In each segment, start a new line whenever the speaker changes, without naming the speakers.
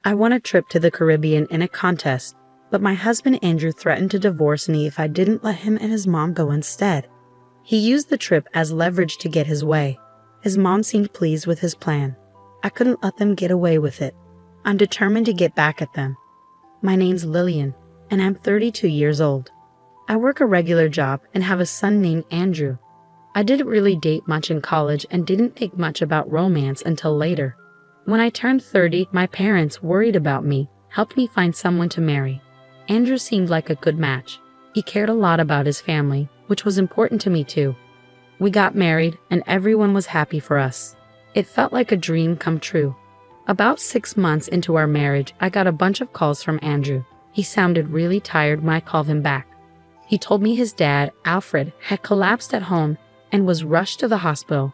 I won a trip to the Caribbean in a contest, but my husband Andrew threatened to divorce me if I didn't let him and his mom go instead. He used the trip as leverage to get his way. His mom seemed pleased with his plan. I couldn't let them get away with it. I'm determined to get back at them. My name's Lillian, and I'm 32 years old. I work a regular job and have a son named Andrew. I didn't really date much in college and didn't think much about romance until later. When I turned 30, my parents, worried about me, helped me find someone to marry. Andrew seemed like a good match. He cared a lot about his family, which was important to me too. We got married, and everyone was happy for us. It felt like a dream come true. About 6 months into our marriage, I got a bunch of calls from Andrew. He sounded really tired when I called him back. He told me his dad, Alfred, had collapsed at home and was rushed to the hospital.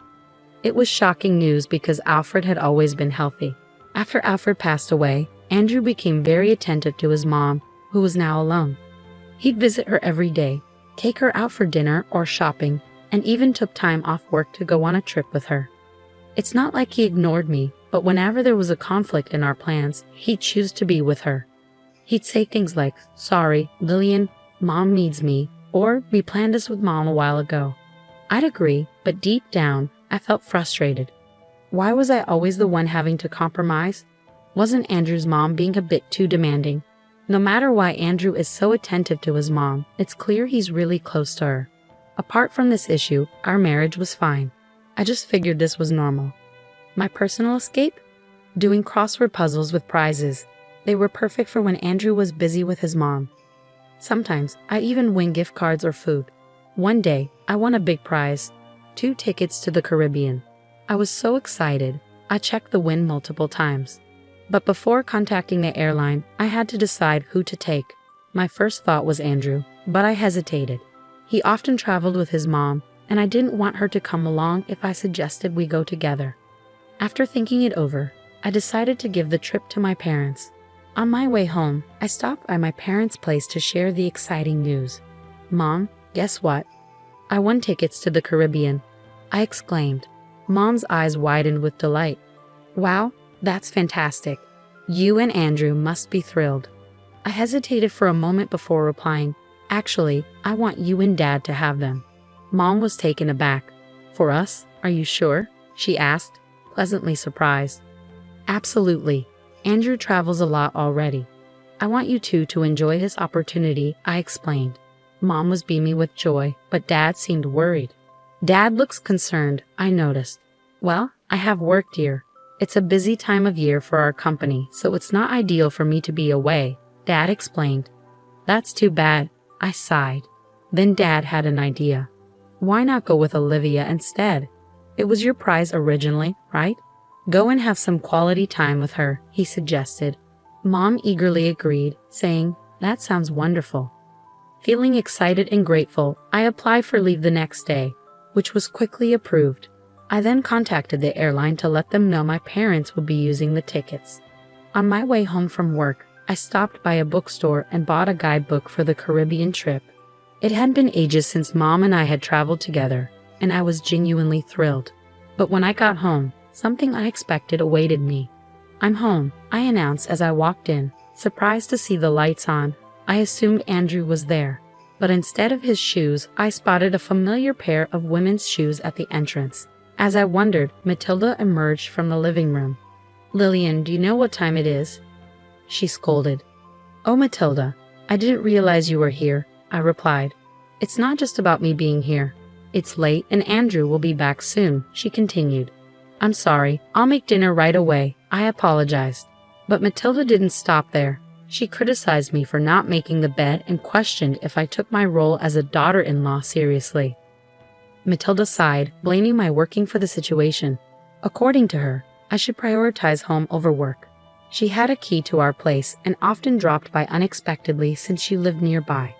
It was shocking news because Alfred had always been healthy. After Alfred passed away, Andrew became very attentive to his mom, who was now alone. He'd visit her every day, take her out for dinner or shopping, and even took time off work to go on a trip with her. It's not like he ignored me, but whenever there was a conflict in our plans, he'd choose to be with her. He'd say things like, "Sorry, Lillian, Mom needs me," or "We planned this with Mom a while ago." I'd agree, but deep down, I felt frustrated. Why was I always the one having to compromise? Wasn't Andrew's mom being a bit too demanding? No matter why Andrew is so attentive to his mom, it's clear he's really close to her. Apart from this issue, our marriage was fine. I just figured this was normal. My personal escape? Doing crossword puzzles with prizes. They were perfect for when Andrew was busy with his mom. Sometimes, I even win gift cards or food. One day, I won a big prize, 2 tickets to the Caribbean. I was so excited, I checked the win multiple times. But before contacting the airline, I had to decide who to take. My first thought was Andrew, but I hesitated. He often traveled with his mom, and I didn't want her to come along if I suggested we go together. After thinking it over, I decided to give the trip to my parents. On my way home, I stopped by my parents' place to share the exciting news. "Mom, guess what? I won tickets to the Caribbean," I exclaimed. Mom's eyes widened with delight. "Wow, that's fantastic. You and Andrew must be thrilled." I hesitated for a moment before replying, "Actually, I want you and Dad to have them." Mom was taken aback. "For us? Are you sure?" she asked, pleasantly surprised. "Absolutely. Andrew travels a lot already. I want you two to enjoy this opportunity," I explained. Mom was beaming with joy, but Dad seemed worried. "Dad looks concerned," I noticed. "Well, I have work, dear. It's a busy time of year for our company, so it's not ideal for me to be away," Dad explained. "That's too bad," I sighed. Then Dad had an idea. "Why not go with Olivia instead? It was your prize originally, right? Go and have some quality time with her," he suggested. Mom eagerly agreed, saying, "That sounds wonderful." Feeling excited and grateful, I applied for leave the next day, which was quickly approved. I then contacted the airline to let them know my parents would be using the tickets. On my way home from work, I stopped by a bookstore and bought a guidebook for the Caribbean trip. It had been ages since Mom and I had traveled together, and I was genuinely thrilled. But when I got home, something unexpected awaited me. "I'm home," I announced as I walked in, surprised to see the lights on. I assumed Andrew was there, but instead of his shoes, I spotted a familiar pair of women's shoes at the entrance. As I wondered, Matilda emerged from the living room. "Lillian, do you know what time it is?" she scolded. "Oh, Matilda, I didn't realize you were here," I replied. "It's not just about me being here. It's late and Andrew will be back soon," she continued. "I'm sorry, I'll make dinner right away," I apologized. But Matilda didn't stop there. She criticized me for not making the bed and questioned if I took my role as a daughter-in-law seriously. Matilda sighed, blaming my working for the situation. According to her, I should prioritize home over work. She had a key to our place and often dropped by unexpectedly since she lived nearby.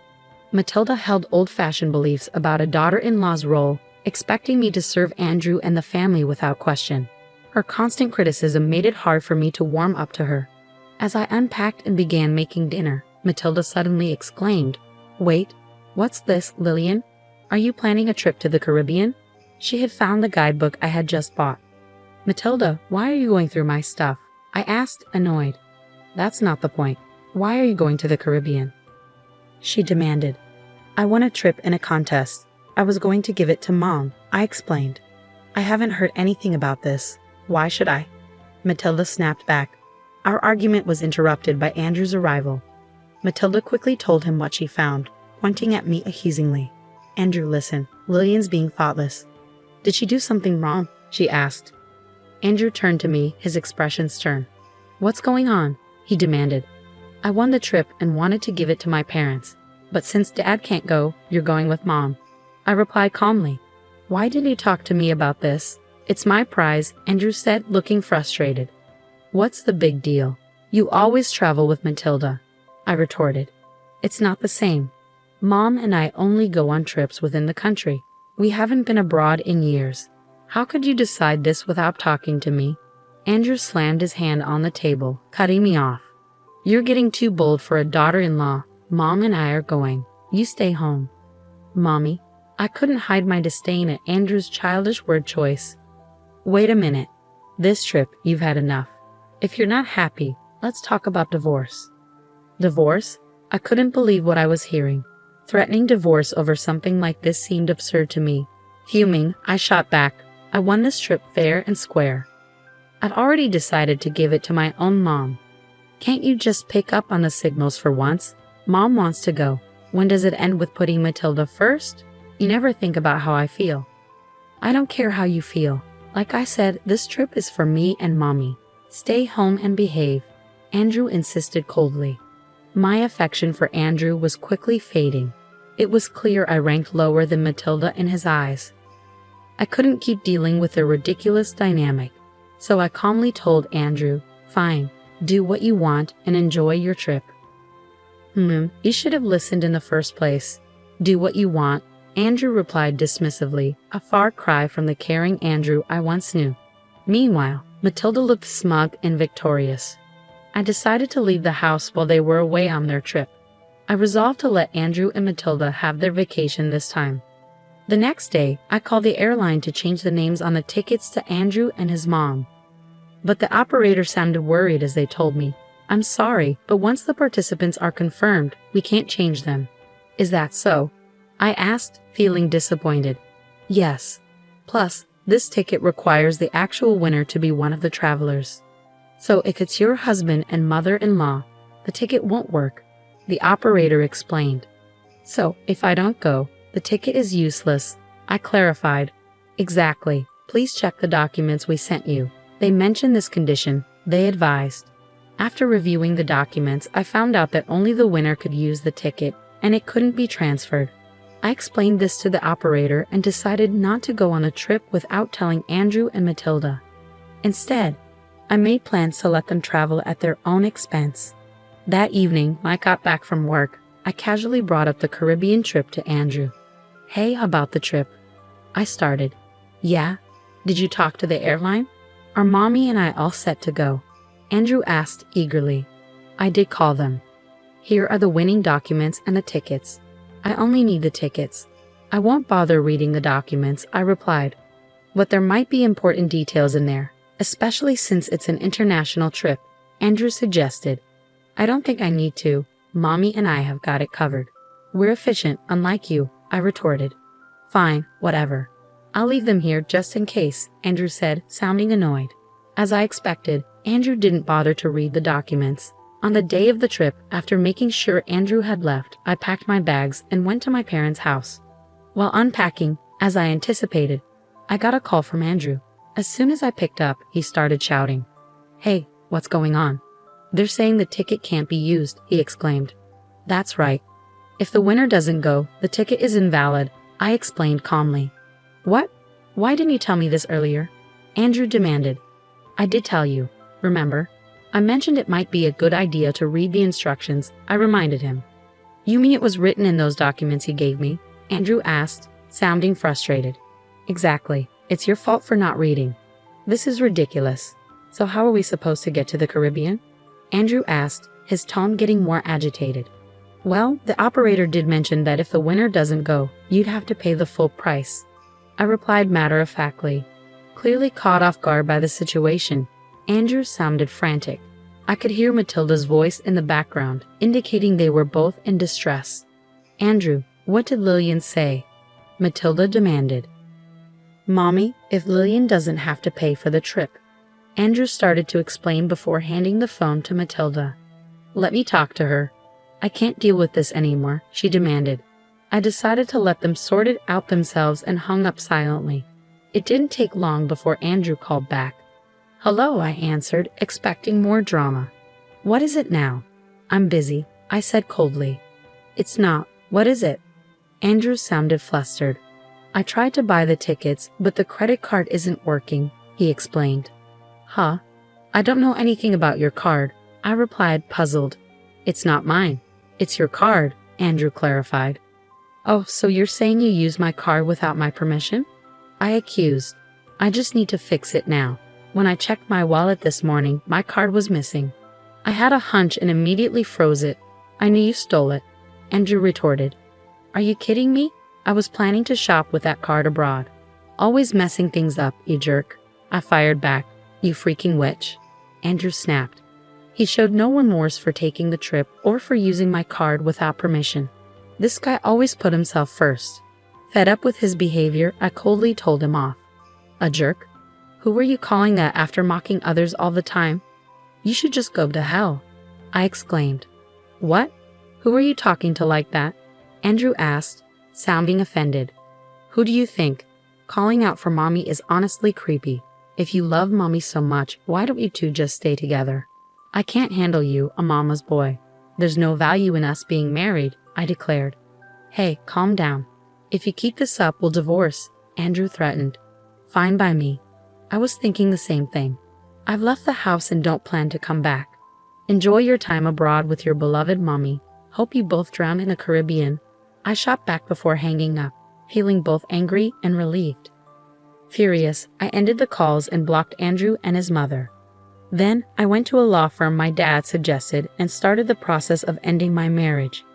Matilda held old-fashioned beliefs about a daughter-in-law's role, expecting me to serve Andrew and the family without question. Her constant criticism made it hard for me to warm up to her. As I unpacked and began making dinner, Matilda suddenly exclaimed, "Wait, what's this, Lillian? Are you planning a trip to the Caribbean?" She had found the guidebook I had just bought. "Matilda, why are you going through my stuff?" I asked, annoyed. That's not the point. Why are you going to the Caribbean? She demanded. I won a trip in a contest. I was going to give it to Mom, I explained. I haven't heard anything about this. Why should I? Matilda snapped back. Our argument was interrupted by Andrew's arrival. Matilda quickly told him what she found, pointing at me accusingly. Andrew, listen. Lillian's being thoughtless. Did she do something wrong? She asked. Andrew turned to me, his expression stern. What's going on? He demanded. I won the trip and wanted to give it to my parents. But since Dad can't go, you're going with Mom. I replied calmly. Why did you talk to me about this? It's my prize, Andrew said, looking frustrated. What's the big deal? You always travel with Matilda, I retorted. It's not the same. Mom and I only go on trips within the country. We haven't been abroad in years. How could you decide this without talking to me? Andrew slammed his hand on the table, cutting me off. You're getting too bold for a daughter-in-law. Mom and I are going. You stay home. Mommy, I couldn't hide my disdain at Andrew's childish word choice. Wait a minute. This trip, you've had enough. If you're not happy, let's talk about divorce. Divorce? I couldn't believe what I was hearing. Threatening divorce over something like this seemed absurd to me. Fuming, I shot back. I won this trip fair and square. I'd already decided to give it to my own mom. Can't you just pick up on the signals for once? Mom wants to go. When does it end with putting Matilda first? You never think about how I feel. I don't care how you feel. Like I said, this trip is for me and Mommy. Stay home and behave, Andrew insisted coldly. My affection for Andrew was quickly fading. It was clear I ranked lower than Matilda in his eyes. I couldn't keep dealing with their ridiculous dynamic, so I calmly told Andrew, fine, do what you want and enjoy your trip. You should have listened in the first place. Do what you want, Andrew replied dismissively, a far cry from the caring Andrew I once knew. Meanwhile, Matilda looked smug and victorious. I decided to leave the house while they were away on their trip. I resolved to let Andrew and Matilda have their vacation this time. The next day, I called the airline to change the names on the tickets to Andrew and his mom. But the operator sounded worried as they told me, I'm sorry, but once the participants are confirmed, we can't change them. Is that so? I asked, feeling disappointed. Yes. Plus, this ticket requires the actual winner to be one of the travelers. So if it's your husband and mother-in-law, the ticket won't work, the operator explained. So, if I don't go, the ticket is useless, I clarified. Exactly. Please check the documents we sent you. They mentioned this condition, they advised. After reviewing the documents, I found out that only the winner could use the ticket, and it couldn't be transferred. I explained this to the operator and decided not to go on the trip without telling Andrew and Matilda. Instead, I made plans to let them travel at their own expense. That evening, when I got back from work, I casually brought up the Caribbean trip to Andrew. Hey, about the trip? I started. Yeah? Did you talk to the airline? Are Mommy and I all set to go? Andrew asked eagerly. I did call them. Here are the winning documents and the tickets. I only need the tickets. I won't bother reading the documents, I replied. But there might be important details in there, especially since it's an international trip, Andrew suggested. I don't think I need to. Mommy and I have got it covered. We're efficient, unlike you, I retorted. Fine, whatever. I'll leave them here just in case, Andrew said, sounding annoyed. As I expected, Andrew didn't bother to read the documents. On the day of the trip, after making sure Andrew had left, I packed my bags and went to my parents' house. While unpacking, as I anticipated, I got a call from Andrew. As soon as I picked up, he started shouting. Hey, what's going on? They're saying the ticket can't be used, he exclaimed. That's right. If the winner doesn't go, the ticket is invalid, I explained calmly. What? Why didn't you tell me this earlier? Andrew demanded. I did tell you, remember? I mentioned it might be a good idea to read the instructions, I reminded him. You mean it was written in those documents you gave me? Andrew asked, sounding frustrated. Exactly. It's your fault for not reading. This is ridiculous. So how are we supposed to get to the Caribbean? Andrew asked, his tone getting more agitated. Well, the operator did mention that if the winner doesn't go, you'd have to pay the full price. I replied matter-of-factly. Clearly caught off guard by the situation, Andrew sounded frantic. I could hear Matilda's voice in the background, indicating they were both in distress. "Andrew, what did Lillian say?" Matilda demanded. "Mommy, if Lillian doesn't have to pay for the trip." Andrew started to explain before handing the phone to Matilda. "Let me talk to her. I can't deal with this anymore," she demanded. I decided to let them sort it out themselves and hung up silently. It didn't take long before Andrew called back. "Hello," I answered, expecting more drama. "What is it now?" "I'm busy," I said coldly. "It's not. What is it?" Andrew sounded flustered. "I tried to buy the tickets, but the credit card isn't working," he explained. "Huh? I don't know anything about your card," I replied, puzzled. "It's not mine. It's your card," Andrew clarified. "Oh, so you're saying you used my card without my permission?" I accused. "I just need to fix it now. When I checked my wallet this morning, my card was missing." "I had a hunch and immediately froze it. I knew you stole it," Andrew retorted. "Are you kidding me? I was planning to shop with that card abroad." "Always messing things up, you jerk," I fired back. "You freaking witch," Andrew snapped. He showed no remorse for taking the trip or for using my card without permission. This guy always put himself first. Fed up with his behavior, I coldly told him off. "A jerk? Who were you calling that after mocking others all the time? You should just go to hell," I exclaimed. "What? Who are you talking to like that?" Andrew asked, sounding offended. "Who do you think? Calling out for Mommy is honestly creepy. If you love Mommy so much, why don't you two just stay together?" "I can't handle you, a mama's boy. There's no value in us being married," I declared. "Hey, calm down. If you keep this up, we'll divorce," Andrew threatened. "Fine by me." I was thinking the same thing. "I've left the house and don't plan to come back. Enjoy your time abroad with your beloved Mommy. Hope you both drown in the Caribbean." I shot back before hanging up, feeling both angry and relieved. Furious, I ended the calls and blocked Andrew and his mother. Then, I went to a law firm my dad suggested and started the process of ending my marriage.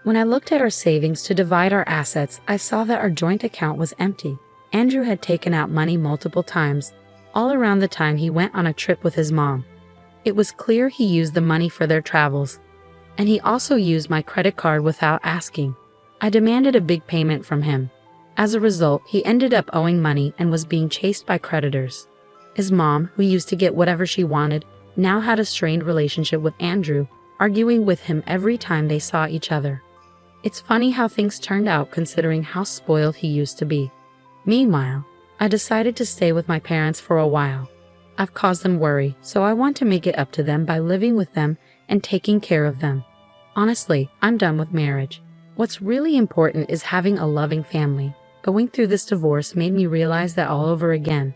When I looked at our savings to divide our assets, I saw that our joint account was empty. Andrew had taken out money multiple times, all around the time he went on a trip with his mom. It was clear he used the money for their travels, and he also used my credit card without asking. I demanded a big payment from him. As a result, he ended up owing money and was being chased by creditors. His mom, who used to get whatever she wanted, now had a strained relationship with Andrew, arguing with him every time they saw each other. It's funny how things turned out considering how spoiled he used to be. Meanwhile, I decided to stay with my parents for a while. I've caused them worry, so I want to make it up to them by living with them and taking care of them. Honestly, I'm done with marriage. What's really important is having a loving family. Going through this divorce made me realize that all over again.